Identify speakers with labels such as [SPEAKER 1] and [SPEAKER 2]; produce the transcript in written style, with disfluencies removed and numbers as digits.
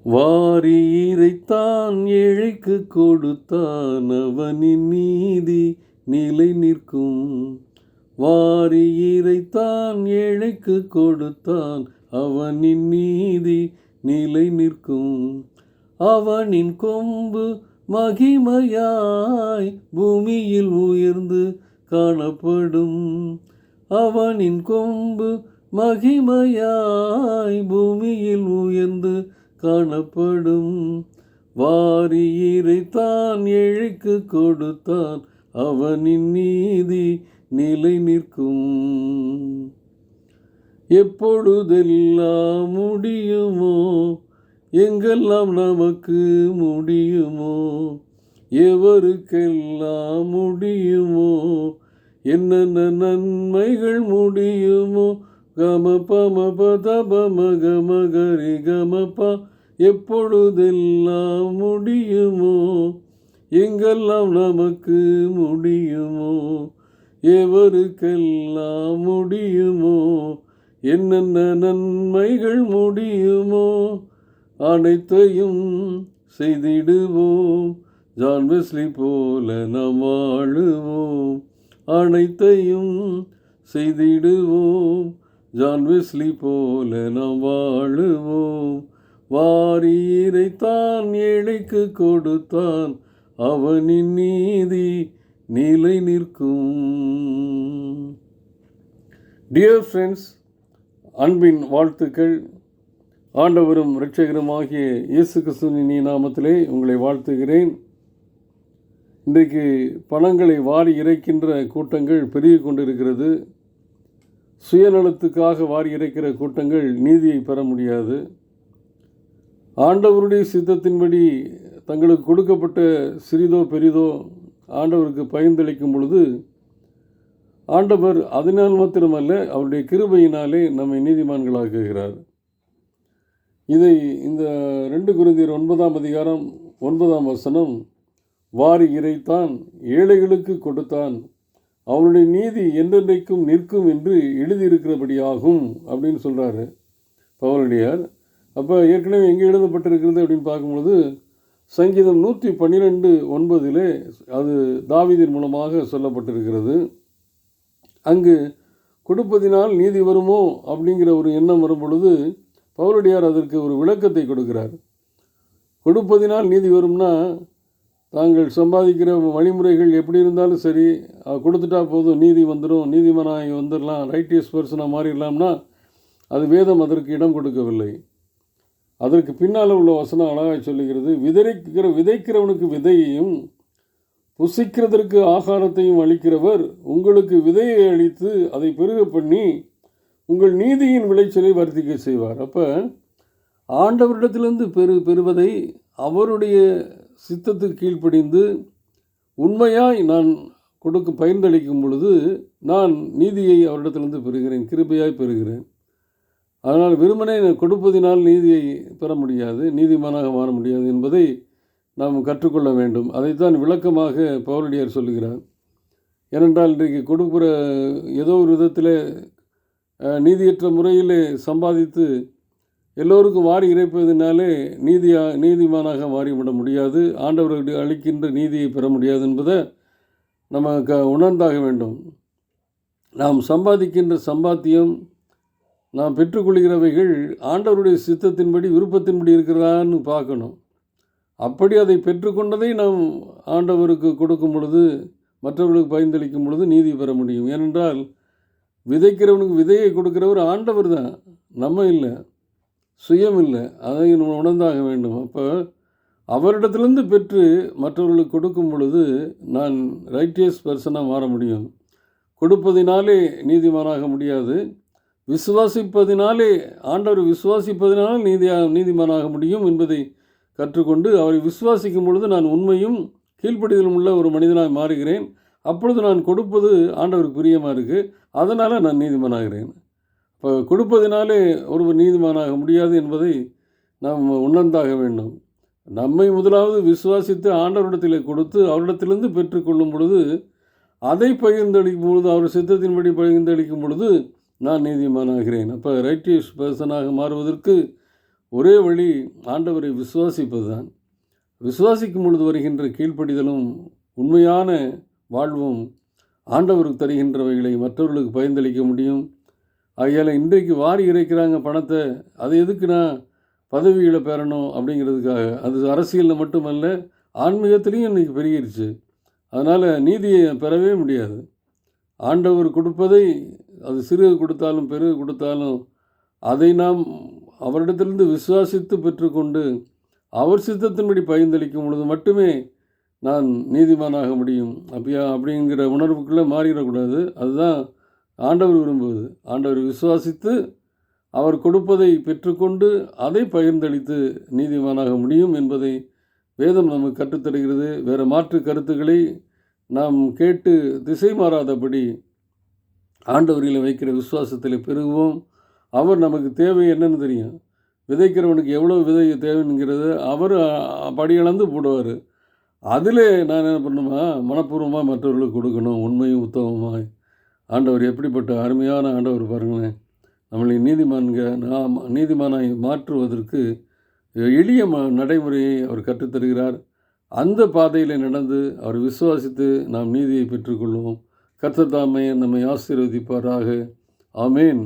[SPEAKER 1] வாரி இறைத்தான் ஏழைக்கு கொடுத்தான் அவனின் நீதி நிலை நிற்கும். வாரி இறைத்தான் ஏழைக்கு கொடுத்தான் அவனின் நீதி நிலை நிற்கும். அவனின் கொம்பு மகிமையாய் பூமியில் உயர்ந்து காணப்படும். அவனின் கொம்பு மகிமையாய் பூமியில் உயர்ந்து காணப்படும். வாரி இறைத்தான் ஏழைக்கு கொடுத்தான் அவனின் நீதி நிலை நிற்கும். எப்பொழுதெல்லாம் முடியுமோ எங்கெல்லாம் நமக்கு முடியுமோ, எவருக்கெல்லாம் முடியுமோ, என்னென்ன நன்மைகள் முடியுமோ, கமபமபதபமகமகரி கமபா. எப்பொழுதெல்லாம் முடியுமோ எங்கெல்லாம் நமக்கு முடியுமோ, எவருக்கெல்லாம் முடியுமோ, என்னென்ன நன்மைகள் முடியுமோ, அனைத்தையும் செய்திடுவோம். ஜான் வெஸ்லி போல நாம் வாழுவோம். அனைத்தையும் செய்திடுவோம். ஜான் வெஸ்லி போல நாம் வாழுவோம். வாரி இறைத்தான் ஏழைக்கு கொடுத்தான் அவனின் நீதி நிலை நிற்கும். டியர் ஃப்ரெண்ட்ஸ், அன்பின் வாழ்த்துக்கள். ஆண்டவரும் இரட்சகருமாகிய இயேசு கிறிஸ்துவின் நாமத்திலே உங்களை வாழ்த்துகிறேன். இன்றைக்கு பணங்களை வாரி இறைக்கின்ற கூட்டங்கள் பெருகி கொண்டிருக்கிறது. சுயநலத்துக்காக வாரி இறைக்கிற கூட்டங்கள் நீதியை பெற முடியாது. ஆண்டவருடைய சித்தத்தின்படி தங்களுக்கு கொடுக்கப்பட்ட சிறிதோ பெரிதோ ஆண்டவருக்கு பகிர்ந்தளிக்கும் பொழுது ஆண்டவர் அதனால் மாத்திரமல்ல, அவருடைய கிருபையினாலே நம்மை நீதிமான்களாக்குகிறார். இதை இந்த 2 கொரிந்தியர் 9:9 வாரி இறைத்தான் ஏழைகளுக்கு கொடுத்தான் அவனுடைய நீதி என்றென்றைக்கும் நிற்கும் என்று எழுதியிருக்கிறபடியாகும் அப்படின்னு சொல்கிறாரு பவுலடியார். அப்போ ஏற்கனவே எங்கே எழுதப்பட்டிருக்கிறது அப்படின்னு பார்க்கும்பொழுது சங்கீதம் 112:9 அது தாவீதின் மூலமாக சொல்லப்பட்டிருக்கிறது. அங்கு கொடுப்பதினால் நீதி வருமோ அப்படிங்கிற ஒரு எண்ணம் வரும் பொழுது பவுலடியார் அதற்கு ஒரு விளக்கத்தை கொடுக்கிறார். கொடுப்பதினால் நீதி வரும்னா, தாங்கள் சம்பாதிக்கிற வழிமுறைகள் எப்படி இருந்தாலும் சரி, கொடுத்துட்டா போதும் நீதி வந்துடும், நீதிமானாக வந்துடலாம், ரைட்டியஸ் பர்சனாக மாறிடலாம்னா அது வேதம் அதற்கு இடம் கொடுக்கவில்லை. அதற்கு பின்னால் உள்ள வசனம் அழகாக சொல்லுகிறது, விதைக்கிறவனுக்கு விதையையும் புசிக்கிறதற்கு ஆகாரத்தையும் அளிக்கிறவர் உங்களுக்கு விதையை அளித்து அதை பெருக பண்ணி உங்கள் நீதியின் விளைச்சலை வர்த்திக்க செய்வார். அப்போ ஆண்டவரிடத்திலிருந்து பெறுவதை அவருடைய சித்தத்துக்கு கீழ்ப்படிந்து உண்மையாய் நான் பகிர்ந்தளிக்கும் பொழுது நான் நீதியை அவரிடத்திலிருந்து பெறுகிறேன், கிருபையாய் பெறுகிறேன். அதனால் வெறுமனே கொடுப்பதினால் நீதியை பெற முடியாது, நீதிமானாக மாற முடியாது என்பதை நாம் கற்றுக்கொள்ள வேண்டும். அதைத்தான் விளக்கமாக பவுலடியார் சொல்லுகிறார். ஏனென்றால் இன்றைக்கு கொடுக்குற ஏதோ ஒரு விதத்தில் நீதியற்ற முறையில் சம்பாதித்து எல்லோருக்கும் வாரி இறைப்பதினாலே நீதிமானாக மாறிவிட முடியாது, ஆண்டவர்களுக்கு அளிக்கின்ற நீதியை பெற முடியாது என்பதை நம்ம உணர்ந்தாக வேண்டும். நாம் சம்பாதிக்கின்ற சம்பாத்தியம், நாம் பெற்றுக்கொள்கிறவைகள் ஆண்டவருடைய சித்தத்தின்படி விருப்பத்தின்படி இருக்கிறதான்னு பார்க்கணும். அப்படி அதை பெற்றுக்கொண்டதை நாம் ஆண்டவருக்கு கொடுக்கும் பொழுது, மற்றவர்களுக்கு பகிர்ந்தளிக்கும் பொழுது நீதி பெற முடியும். ஏனென்றால் விதைக்கிறவனுக்கு விதையை கொடுக்கிறவர் ஆண்டவர் தான், நம்ம இல்லை, சுயம் இல்லை. அதை உணர்ந்தாக வேண்டும். அப்போ அவரிடத்திலிருந்து பெற்று மற்றவர்களுக்கு கொடுக்கும் பொழுது நான் ரைட்டியஸ் பர்சனாக மாற முடியும். கொடுப்பதினாலே நீதிமானாக முடியாது, விசுவாசிப்பதினாலே, ஆண்டவர் விசுவாசிப்பதினாலே நீதிமானாக முடியும் என்பதை கற்றுக்கொண்டு அவரை விசுவாசிக்கும் பொழுது நான் உண்மையும் கீழ்ப்படிதலும் உள்ள ஒரு மனிதனாக மாறுகிறேன். அப்பொழுது நான் கொடுப்பது ஆண்டவருக்கு பிரியமாக இருக்குது, அதனால் நான் நீதிமானாகிறேன். இப்போ கொடுப்பதினாலே ஒருவர் நீதிமானாக முடியாது என்பதை நாம் உணர்ந்தாக வேண்டும். நம்மை முதலாவது விசுவாசித்து ஆண்டவரிடத்தில் கொடுத்து அவரிடத்திலிருந்து பெற்றுக்கொள்ளும் பொழுது, அதை பகிர்ந்தளிக்கும் பொழுது, அவர் சித்தத்தின்படி பகிர்ந்தளிக்கும் பொழுது நான் நீதிமானாகிறேன். அப்போ ரைட்டியஸ் பர்சனாக மாறுவதற்கு ஒரே வழி ஆண்டவரை விசுவாசிப்பது தான். விசுவாசிக்கும் பொழுது வருகின்ற கீழ்ப்படிதலும் உண்மையான வாழ்வும் ஆண்டவருக்கு தருகின்றவைகளை மற்றவர்களுக்கு பயந்தளிக்க முடியும். ஆகையால் இன்றைக்கு வாரி இறைக்கிறாங்க பணத்தை, அது எதுக்குன்னா பதவிகளை பெறணும் அப்படிங்கிறதுக்காக. அது அரசியலில் மட்டுமல்ல, ஆன்மீகத்திலையும் இன்றைக்கி பெருகிருச்சு. அதனால் நீதியை பெறவே முடியாது. ஆண்டவர் கொடுப்பதை, அது சிறுக கொடுத்தாலும் பெருக கொடுத்தாலும், அதை நாம் அவரிடத்திலிருந்து விசுவாசித்து பெற்றுக்கொண்டு அவர் சித்தத்தின்படி பகிர்ந்தளிக்கும் பொழுது மட்டுமே நான் நீதிமானாக முடியும். அப்படிங்கிற உணர்வுக்குள்ளே மாறிடக்கூடாது. அதுதான் ஆண்டவர் விரும்புவது. ஆண்டவர் விசுவாசித்து அவர் கொடுப்பதை பெற்றுக்கொண்டு அதை பகிர்ந்தளித்து நீதிமானாக முடியும் என்பதை வேதம் நமக்கு கற்றுத்தருகிறது. வேறு மாற்று கருத்துக்களை நாம் கேட்டு திசை மாறாதபடி ஆண்டவரில் வைக்கிற விசுவாசத்தில் பெருகுவோம். அவர் நமக்கு தேவை என்னன்னு தெரியும். விதைக்கிறவனுக்கு எவ்வளோ விதை தேவைங்கிறத அவர் படியளந்து போடுவார். அதில் நான் என்ன பண்ணணுமா, மனப்பூர்வமாக மற்றவர்களுக்கு கொடுக்கணும், உண்மையும் உத்தமமாய். ஆண்டவர் எப்படிப்பட்ட அருமையான ஆண்டவர் பாருங்களேன். நம்மளை நீதிமானாய் மாற்றுவதற்கு எளிய நடைமுறையை அவர் கற்றுத்தருகிறார். அந்த பாதையில் நடந்து அவர் விசுவாசித்து நாம் நீதியை பெற்றுக்கொள்வோம். கர்த்தர் தாமே நம்மை ஆசீர்வதிப்பாராக. ஆமேன்.